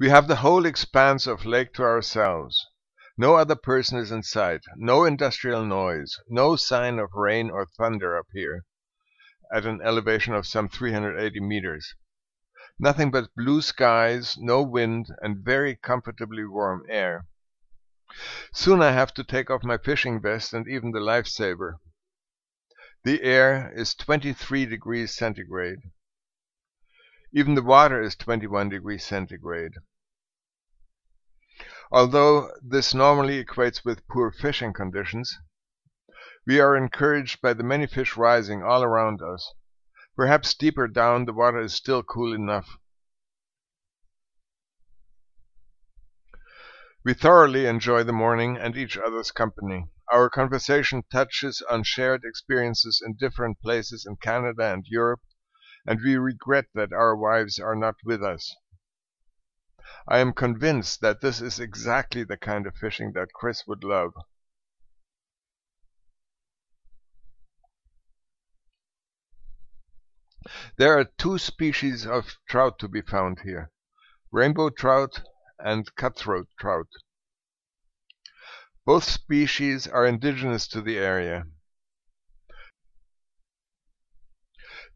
We have the whole expanse of lake to ourselves. No other person is in sight, no industrial noise, no sign of rain or thunder up here, at an elevation of some 380 meters. Nothing but blue skies, no wind, and very comfortably warm air. Soon I have to take off my fishing vest and even the lifesaver. The air is 23 degrees centigrade. Even the water is 21 degrees centigrade. Although this normally equates with poor fishing conditions, we are encouraged by the many fish rising all around us. Perhaps deeper down the water is still cool enough. We thoroughly enjoy the morning and each other's company. Our conversation touches on shared experiences in different places in Canada and Europe, and we regret that our wives are not with us. I am convinced that this is exactly the kind of fishing that Chris would love. There are two species of trout to be found here: rainbow trout and cutthroat trout. Both species are indigenous to the area.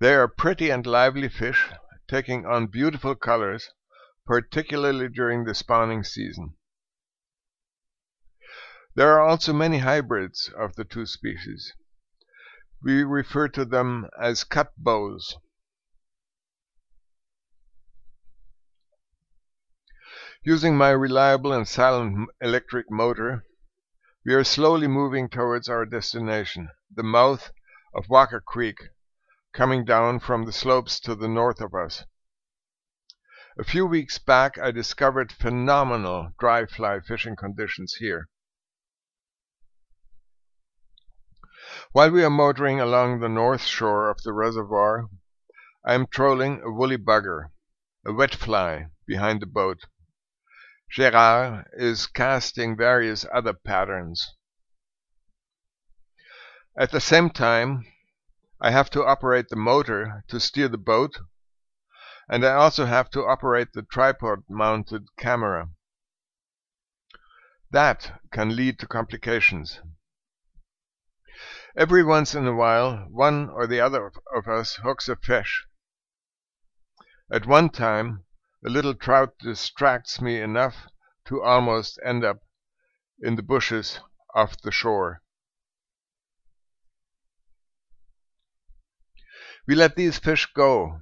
They are pretty and lively fish, taking on beautiful colors, particularly during the spawning season. There are also many hybrids of the two species. We refer to them as cut bows. Using my reliable and silent electric motor, we are slowly moving towards our destination, the mouth of Walker Creek, coming down from the slopes to the north of us. A few weeks back I discovered phenomenal dry fly fishing conditions here. While we are motoring along the north shore of the reservoir, I am trolling a woolly bugger, a wet fly, behind the boat. Gérard is casting various other patterns. At the same time, I have to operate the motor to steer the boat, and I also have to operate the tripod-mounted camera. That can lead to complications. Every once in a while, one or the other of us hooks a fish. At one time, a little trout distracts me enough to almost end up in the bushes off the shore. We let these fish go,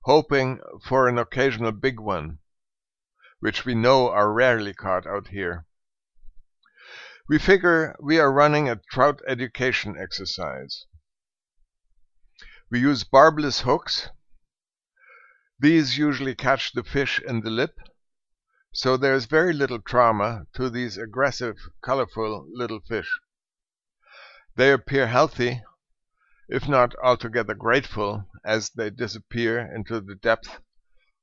hoping for an occasional big one, which we know are rarely caught out here. We figure we are running a trout education exercise. We use barbless hooks. These usually catch the fish in the lip, so there's very little trauma to these aggressive, colorful little fish. They appear healthy, if not altogether grateful, as they disappear into the depth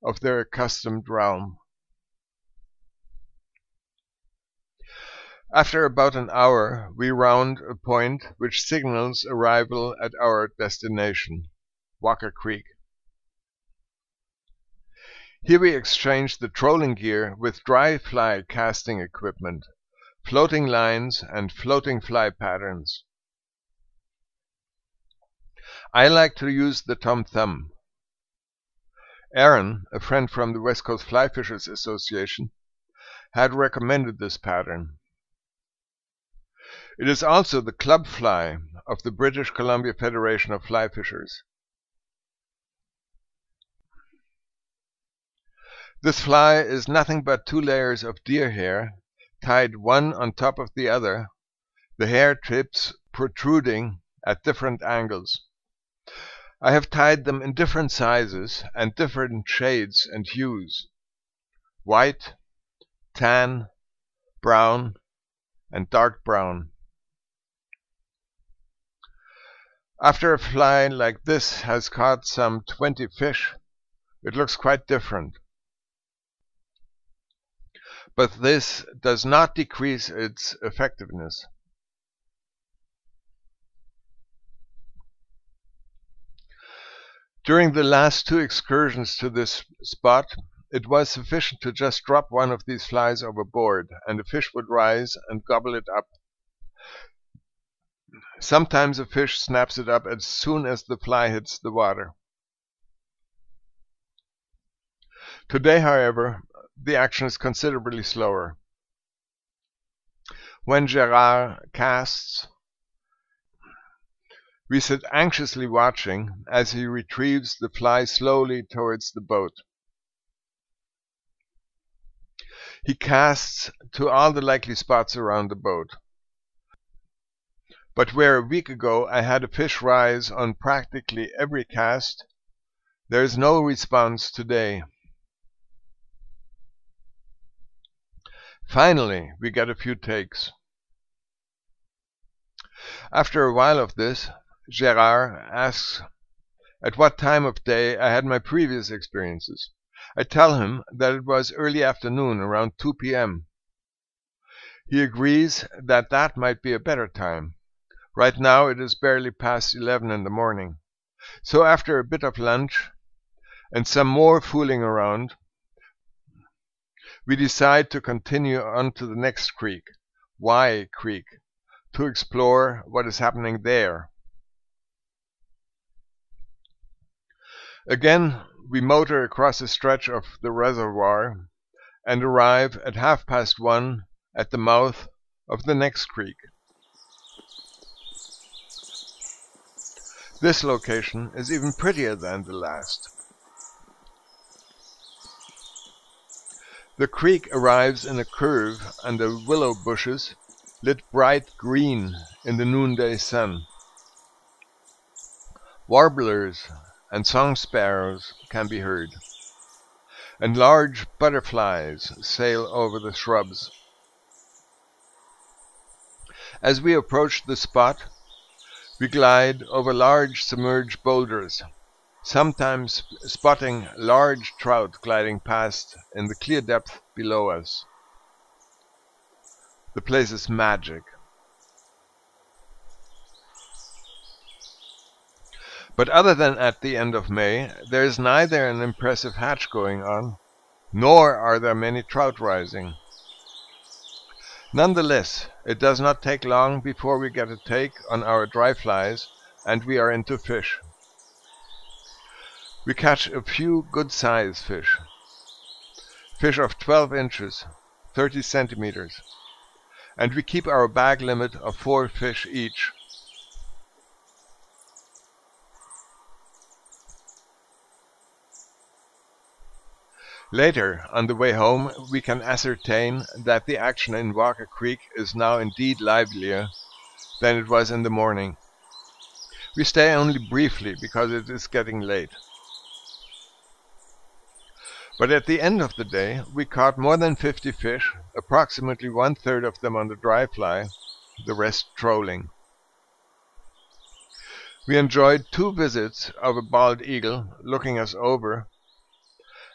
of their accustomed realm. After about an hour, we round a point which signals arrival at our destination, Walker Creek. Here we exchange the trolling gear with dry fly casting equipment, floating lines, and floating fly patterns. I like to use the Tom Thumb. Aaron, a friend from the West Coast Fly Fishers Association, had recommended this pattern. It is also the club fly of the British Columbia Federation of Fly Fishers. This fly is nothing but 2 layers of deer hair, tied one on top of the other, the hair tips protruding at different angles. I have tied them in different sizes and different shades and hues: white, tan, brown, and dark brown. After a fly like this has caught some 20 fish, it looks quite different. But this does not decrease its effectiveness. During the last 2 excursions to this spot, it was sufficient to just drop one of these flies overboard, and the fish would rise and gobble it up. Sometimes a fish snaps it up as soon as the fly hits the water. Today, however, the action is considerably slower. When Gerard casts, we sit anxiously watching as he retrieves the fly slowly towards the boat. He casts to all the likely spots around the boat. But where a week ago I had a fish rise on practically every cast, there is no response today. Finally, we get a few takes. After a while of this, Gerard asks at what time of day I had my previous experiences. I tell him that it was early afternoon, around 2 p.m. He agrees that that might be a better time. Right now it is barely past 11 in the morning. So after a bit of lunch and some more fooling around, we decide to continue on to the next creek, Y Creek, to explore what is happening there. Again, we motor across a stretch of the reservoir and arrive at 1:30 at the mouth of the next creek. This location is even prettier than the last. The creek arrives in a curve and the willow bushes lit bright green in the noonday sun. Warblers and song sparrows can be heard, and large butterflies sail over the shrubs. As we approach the spot, we glide over large submerged boulders, sometimes spotting large trout gliding past in the clear depth below us. The place is magic. But other than at the end of May, there is neither an impressive hatch going on, nor are there many trout rising. Nonetheless, it does not take long before we get a take on our dry flies and we are into fish. We catch a few good-sized fish. Fish of 12 inches, 30 centimeters, and we keep our bag limit of 4 fish each. Later, on the way home, we can ascertain that the action in Walker Creek is now indeed livelier than it was in the morning. We stay only briefly because it is getting late. But at the end of the day, we caught more than 50 fish, approximately 1/3 of them on the dry fly, the rest trolling. We enjoyed 2 visits of a bald eagle looking us over,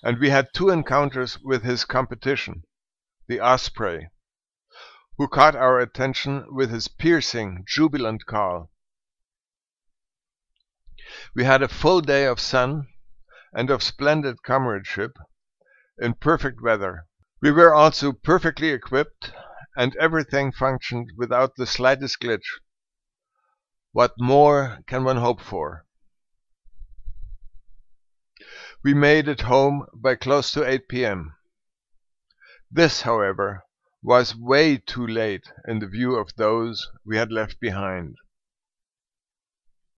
and we had 2 encounters with his competition, the osprey, who caught our attention with his piercing, jubilant call. We had a full day of sun and of splendid comradeship in perfect weather. We were also perfectly equipped, and everything functioned without the slightest glitch. What more can one hope for? We made it home by close to 8 p.m. This, however, was way too late in the view of those we had left behind.